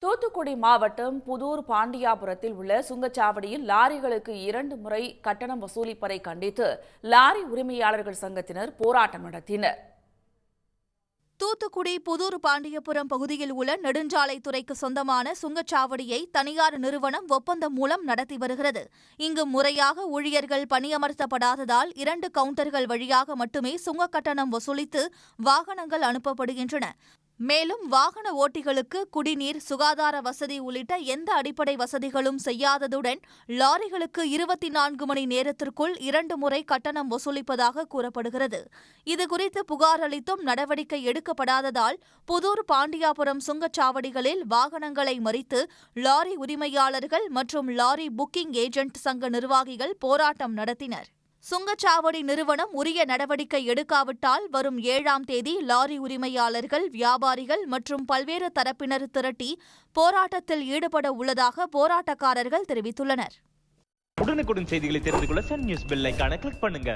தூத்துக்குடி மாவட்டம் புதூர் பாண்டியாபுரத்தில் உள்ள சுங்கச்சாவடியில் லாரிகளுக்கு 2 முறை கட்டணம் வசூலிப்பதை கண்டித்து லாரி உரிமையாளர்கள் சங்கத்தினர் போராட்டம் நடத்தினர். தூத்துக்குடி புதூர் பாண்டியபுரம் பகுதியில் உள்ள நெடுஞ்சாலைத்துறைக்கு சொந்தமான சுங்கச்சாவடியை தனியார் நிறுவனம் ஒப்பந்தம் மூலம் நடத்தி வருகிறது. இங்கு முறையாக ஊழியர்கள் பணியமர்த்தப்படாததால் 2 கவுண்டர்கள் வழியாக மட்டுமே சுங்க கட்டணம் வசூலித்து வாகனங்கள் அனுப்பப்படுகின்றன. மேலும் வாகன ஓட்டிகளுக்கு குடிநீர், சுகாதார வசதி உள்ளிட்ட எந்த அடிப்படை வசதிகளும் செய்யாததுடன் லாரிகளுக்கு 24 மணி நேரத்திற்குள் 2 முறை கட்டணம் வசூலிப்பதாக கூறப்படுகிறது. இதுகுறித்து புகார் அளித்தும் நடவடிக்கை எடுக்கப்படாததால் புதூர் பாண்டியாபுரம் சுங்கச்சாவடிகளில் வாகனங்களை மறித்து லாரி உரிமையாளர்கள் மற்றும் லாரி புக்கிங் ஏஜென்ட் சங்க நிர்வாகிகள் போராட்டம் நடத்தினர். சுங்கச்சாவடி நிறுவனம் உரிய நடவடிக்கை எடுக்காவிட்டால் வரும் 7ஆம் தேதி லாரி உரிமையாளர்கள், வியாபாரிகள் மற்றும் பல்வேறு தரப்பினர் திரட்டி போராட்டத்தில் ஈடுபட உள்ளதாக போராட்டக்காரர்கள் தெரிவித்துள்ளனர். உடனுக்குடன் செய்திகளை தெரிந்து கொள்ள சன் நியூஸ் பெல் ஐகானை கிளிக் பண்ணுங்க.